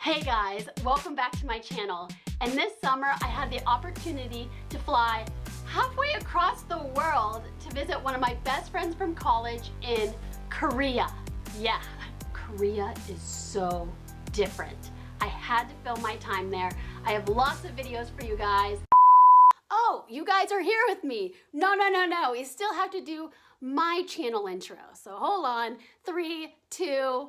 Hey guys, welcome back to my channel. And this summer I had the opportunity to fly halfway across the world to visit one of my best friends from college in Korea. Yeah, Korea is so different. I had to film my time there. I have lots of videos for you guys. Oh, you guys are here with me. No, we still have to do my channel intro. So hold on, 3, 2.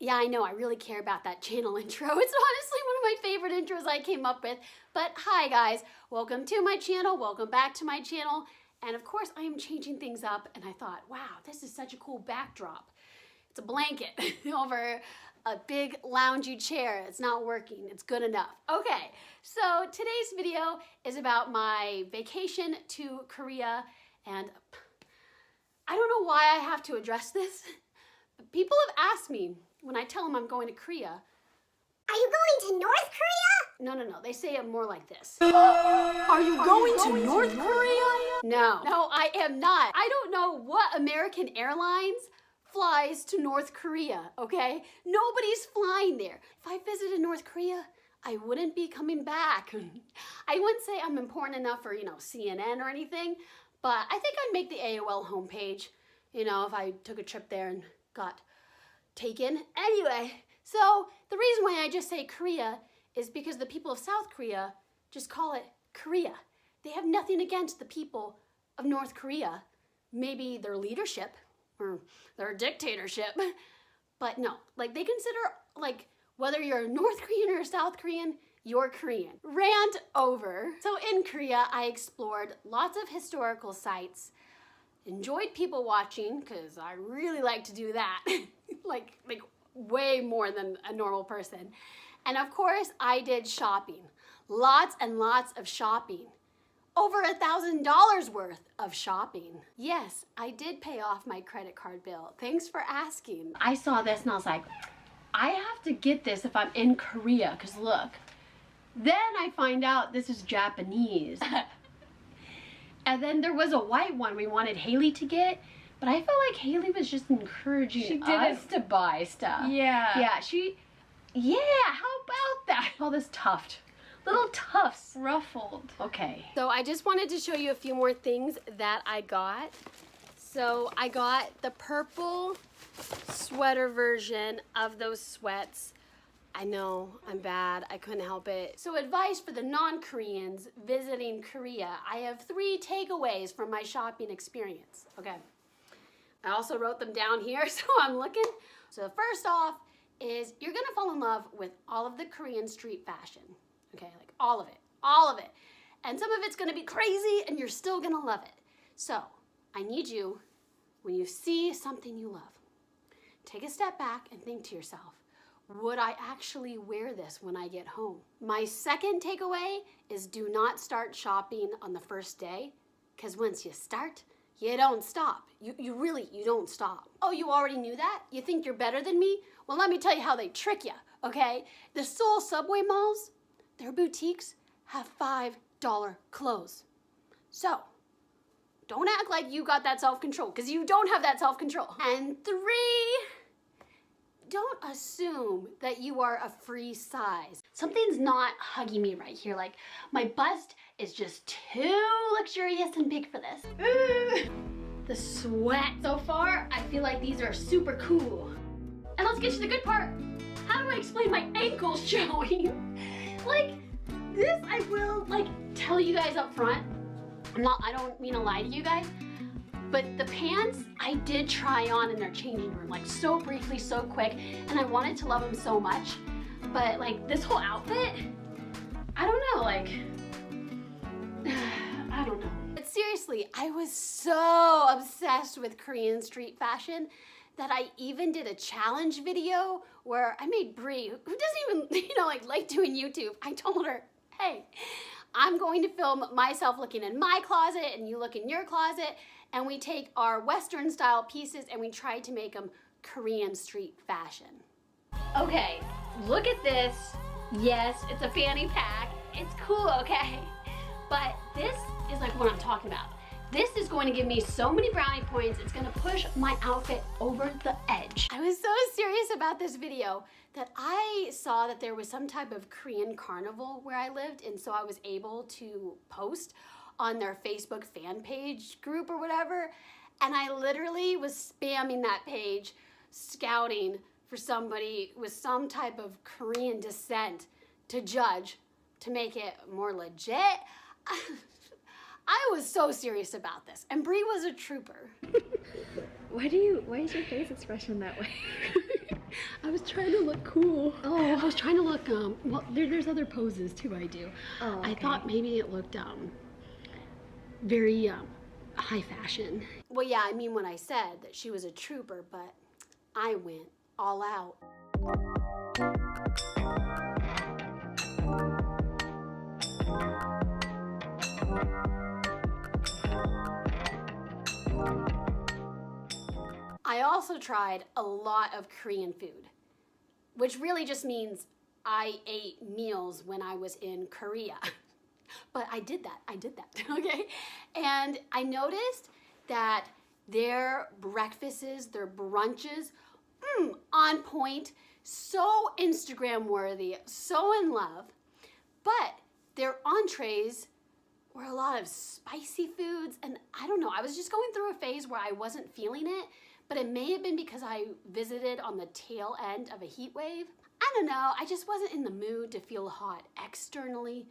Yeah, I know, I really care about that channel intro. It's honestly one of my favorite intros I came up with. But hi guys, welcome to my channel, welcome back to my channel. And of course I am changing things up and I thought, wow, this is such a cool backdrop. It's a blanket over a big loungy chair. It's not working, it's good enough. Okay, so today's video is about my vacation to Korea, and I don't know why I have to address this, but people have asked me when I tell them I'm going to Korea. Are you going to North Korea? No, they say it more like this. Are you going to North Korea? No, I am not. I don't know what American Airlines flies to North Korea, okay? Nobody's flying there. If I visited North Korea, I wouldn't be coming back. I wouldn't say I'm important enough for, CNN or anything, but I think I'd make the AOL homepage, if I took a trip there and got taken. Anyway, so the reason why I just say Korea is because the people of South Korea just call it Korea. They have nothing against the people of North Korea. Maybe their leadership or their dictatorship, but no, they consider whether you're North Korean or South Korean, you're Korean. Rant over. So in Korea, I explored lots of historical sites, enjoyed people watching, because I really like to do that, like way more than a normal person. And of course, I did shopping. Lots and lots of shopping. Over $1,000 worth of shopping. Yes, I did pay off my credit card bill. Thanks for asking. I saw this and I was like, I have to get this if I'm in Korea, because look. Then I find out this is Japanese. And then there was a white one we wanted Haley to get, but I felt like Haley was just encouraging us to buy stuff. Yeah. Yeah, how about that? All this tuft. Little tufts. Ruffled. Okay. So I just wanted to show you a few more things that I got. So I got the purple sweater version of those sweats. I know, I'm bad, I couldn't help it. So advice for the non-Koreans visiting Korea. I have 3 takeaways from my shopping experience, okay? I also wrote them down here, so I'm looking. So first off is you're gonna fall in love with all of the Korean street fashion, okay? All of it. And some of it's gonna be crazy and you're still gonna love it. So I need you, when you see something you love, take a step back and think to yourself, would I actually wear this when I get home? My second takeaway is do not start shopping on the first day, because once you start, you don't stop. You don't stop. Oh, you already knew that? You think you're better than me? Well, let me tell you how they trick you, okay? The Seoul subway malls, their boutiques have $5 clothes. So, don't act like you got that self-control, because you don't have that self-control. And 3, don't assume that you are a free size. Something's not hugging me right here. My bust is just too luxurious and big for this. The sweat. So far, I feel like these are super cool. And let's get to the good part. How do I explain my ankles showing? This I will tell you guys up front. I don't mean to lie to you guys, but the pants I did try on in their changing room, so briefly, so quick, and I wanted to love them so much. But this whole outfit, I don't know, I don't know. But seriously, I was so obsessed with Korean street fashion that I even did a challenge video where I made Brie, who doesn't even, like doing YouTube. I told her, hey, I'm going to film myself looking in my closet and you look in your closet, and we take our Western style pieces and we try to make them Korean street fashion. Okay, look at this. Yes, it's a fanny pack. It's cool, okay? But this is what I'm talking about. This is going to give me so many brownie points, it's gonna push my outfit over the edge. I was so serious about this video that I saw that there was some type of Korean carnival where I lived, and so I was able to post on their Facebook fan page group or whatever, and I literally was spamming that page, scouting for somebody with some type of Korean descent to judge, to make it more legit. I was so serious about this, and Bree was a trooper. Why is your face expression that way? I was trying to look cool. Oh. I was trying to look, well, there's other poses too I do. Oh, okay. I thought maybe it looked, very, high fashion. Well, yeah, I mean when I said that she was a trooper, but I went all out. I also tried a lot of Korean food, which really just means I ate meals when I was in Korea. But I did that, okay? And I noticed that their breakfasts, their brunches, on point, so Instagram worthy, so in love. But their entrees were a lot of spicy foods, and I don't know, I was just going through a phase where I wasn't feeling it, but it may have been because I visited on the tail end of a heat wave. I don't know, I just wasn't in the mood to feel hot externally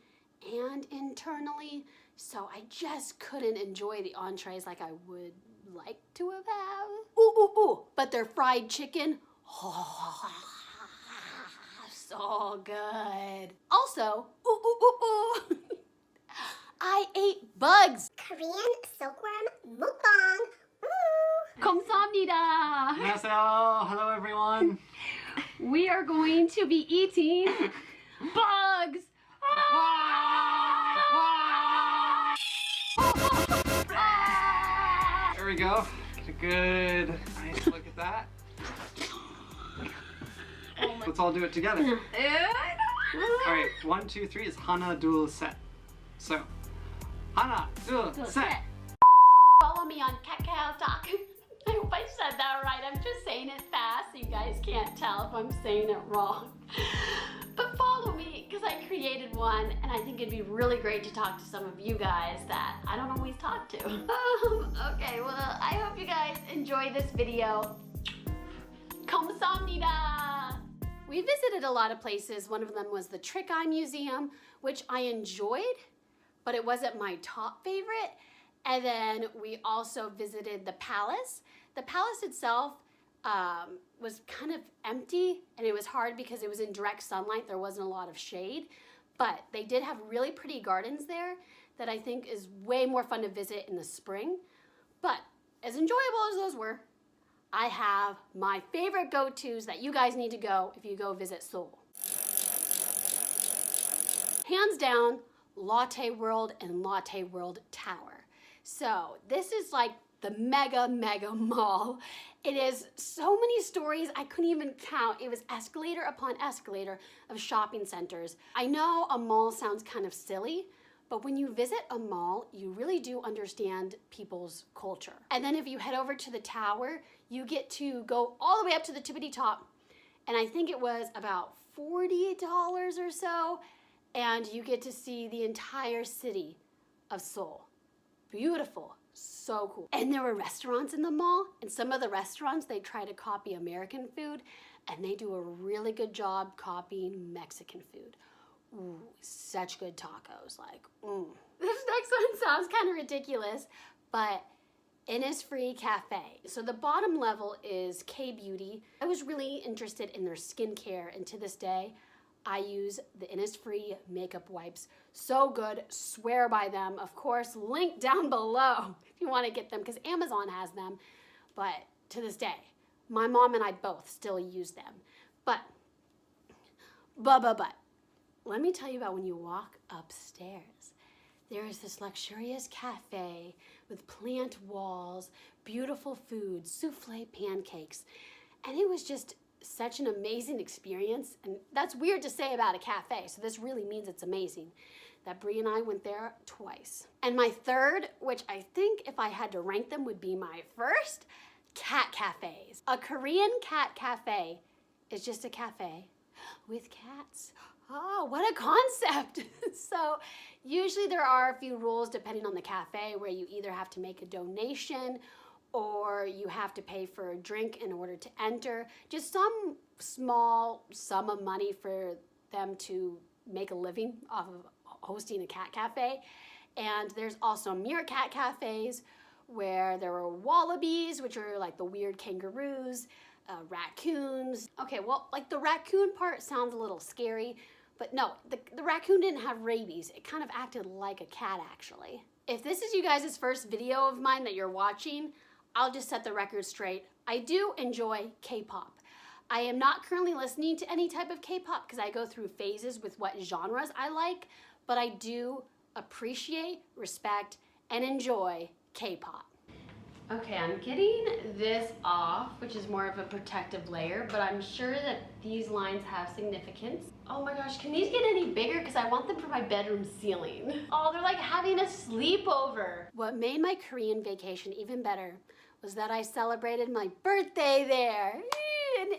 and internally, so I just couldn't enjoy the entrees like I would like to have had. Ooh, but their fried chicken, oh, so good. Also, I ate bugs. Korean silkworm mukbang. Ooh. 감사합니다. 안녕하세요. Hello everyone. We are going to be eating bugs. There we go. Get a good, nice look at that. Let's all do it together. All right, 1, 2, 3 is 하나, 둘, 셋. So, 하나, 둘, 셋. Follow me on Kakao Talk. I hope I said that right. I'm just saying it fast so you guys can't tell if I'm saying it wrong. But follow me because I created one and I think it'd be really great to talk to some of you guys that I don't always talk to. Okay, well, I hope you guys enjoy this video. 감사합니다. We visited a lot of places. One of them was the Trick Eye Museum, which I enjoyed, but it wasn't my top favorite. And then we also visited the palace. The palace itself was kind of empty, and it was hard because it was in direct sunlight. There wasn't a lot of shade, but they did have really pretty gardens there that I think is way more fun to visit in the spring. But as enjoyable as those were, I have my favorite go-tos that you guys need to go if you go visit Seoul. Hands down, Lotte World and Lotte World Tower. So this is like the mega mall. It is so many stories I couldn't even count. It was escalator upon escalator of shopping centers. I know a mall sounds kind of silly, but when you visit a mall, you really do understand people's culture. And then if you head over to the tower, you get to go all the way up to the tippity top. And I think it was about $40 or so. And you get to see the entire city of Seoul. Beautiful, so cool. And there were restaurants in the mall, and some of the restaurants, they try to copy American food, and they do a really good job copying Mexican food. Ooh, such good tacos, like, This next one sounds kind of ridiculous, but Innisfree Cafe. So the bottom level is K-Beauty. I was really interested in their skincare, and to this day, I use the Innisfree makeup wipes. So good, swear by them. Of course, link down below if you want to get them because Amazon has them. But to this day, my mom and I both still use them. But, let me tell you about when you walk upstairs. There is this luxurious cafe with plant walls, beautiful food, souffle pancakes, and it was just such an amazing experience, and that's weird to say about a cafe, so this really means it's amazing. that Bree and I went there twice. And my third, which I think if I had to rank them would be my first, cat cafes. A Korean cat cafe is just a cafe with cats. Oh, what a concept. So usually there are a few rules depending on the cafe where you either have to make a donation or you have to pay for a drink in order to enter. Just some small sum of money for them to make a living off of hosting a cat cafe. And there's also meerkat cafes where there are wallabies, which are like the weird kangaroos, raccoons. Okay, well, like the raccoon part sounds a little scary, but no, the raccoon didn't have rabies. It kind of acted like a cat, actually. If this is you guys' first video of mine that you're watching, I'll just set the record straight. I do enjoy K-pop. I am not currently listening to any type of K-pop because I go through phases with what genres I like, but I do appreciate, respect, and enjoy K-pop. Okay, I'm getting this off, which is more of a protective layer, but I'm sure that these lines have significance. Oh my gosh, can these get any bigger? Because I want them for my bedroom ceiling. Oh, they're like having a sleepover. What made my Korean vacation even better was that I celebrated my birthday there. And,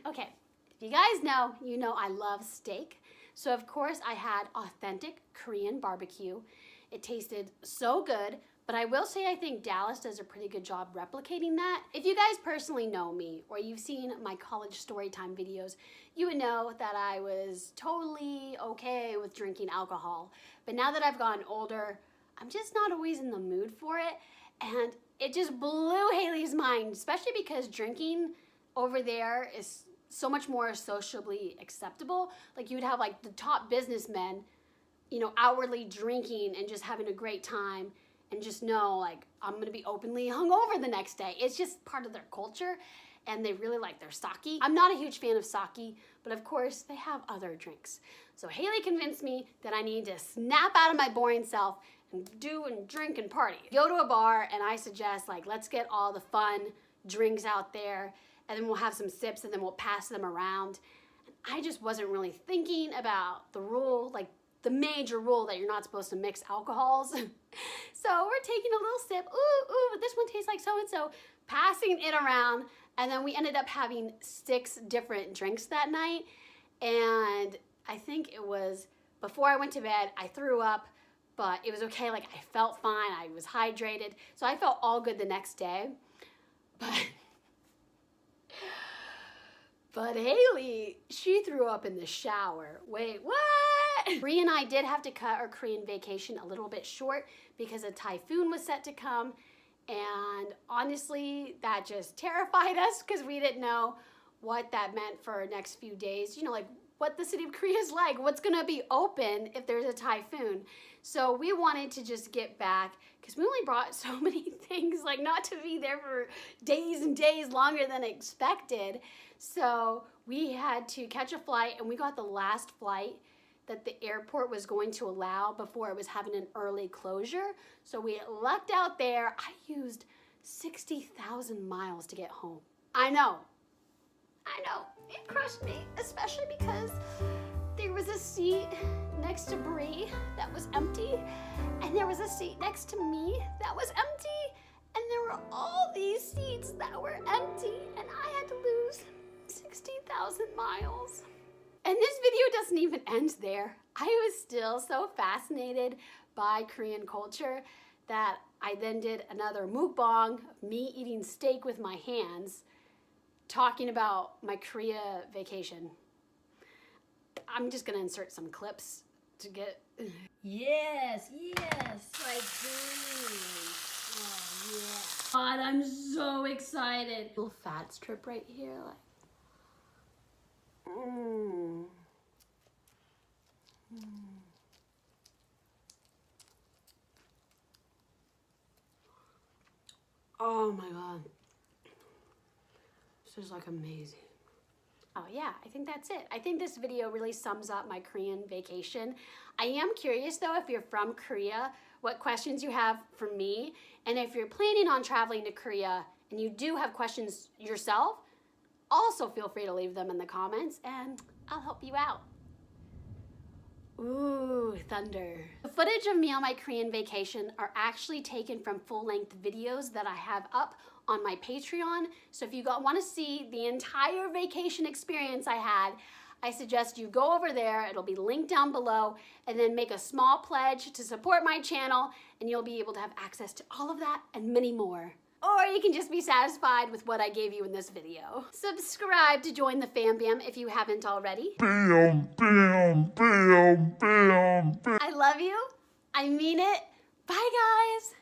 okay, if you guys know, you know I love steak. So of course I had authentic Korean barbecue. It tasted so good. But I will say I think Dallas does a pretty good job replicating that. If you guys personally know me or you've seen my college storytime videos, you would know that I was totally okay with drinking alcohol. But now that I've gotten older, I'm just not always in the mood for it. And it just blew Haley's mind, especially because drinking over there is so much more sociably acceptable. Like you would have like the top businessmen, you know, outwardly drinking and just having a great time. And just know, like, I'm gonna be openly hungover the next day. It's just part of their culture, and they really like their sake. I'm not a huge fan of sake, but of course, they have other drinks. So Haley convinced me that I need to snap out of my boring self and do and drink and party. Go to a bar, and I suggest, like, let's get all the fun drinks out there, and then we'll have some sips, and then we'll pass them around. And I just wasn't really thinking about the rule, like, the major rule that you're not supposed to mix alcohols. So we're taking a little sip. Ooh, this one tastes like so-and-so. Passing it around. And then we ended up having 6 different drinks that night. And I think it was before I went to bed, I threw up, but it was okay. Like I felt fine. I was hydrated. So I felt all good the next day. But Haley, she threw up in the shower. Wait, what? Bree and I did have to cut our Korean vacation a little bit short because a typhoon was set to come. And honestly, that just terrified us because we didn't know what that meant for our next few days. You know, like what the city of Korea is like, what's gonna be open if there's a typhoon. So we wanted to just get back because we only brought so many things, like not to be there for days and days longer than expected. So we had to catch a flight, and we got the last flight that the airport was going to allow before it was having an early closure. So we lucked out there. I used 60,000 miles to get home. I know, it crushed me, especially because there was a seat next to Bree that was empty, and there was a seat next to me that was empty, and there were all these seats that were empty, and I had to lose 60,000 miles. And this video doesn't even end there. I was still so fascinated by Korean culture that I then did another mukbang of me eating steak with my hands, talking about my Korea vacation. I'm just gonna insert some clips to get... Yes, my dream. Oh, yeah. God, I'm so excited. Little fat strip right here, like... Oh my God. This is like amazing. Oh yeah, I think that's it. I think this video really sums up my Korean vacation. I am curious though, if you're from Korea, what questions you have for me. And if you're planning on traveling to Korea and you do have questions yourself, also feel free to leave them in the comments and I'll help you out. Ooh, thunder. The footage of me on my Korean vacation are actually taken from full-length videos that I have up on my Patreon. So if you want to see the entire vacation experience I had, I suggest you go over there. It'll be linked down below, and then make a small pledge to support my channel, and you'll be able to have access to all of that and many more. Or you can just be satisfied with what I gave you in this video. Subscribe to join the fam bam if you haven't already. I love you. I mean it. Bye, guys.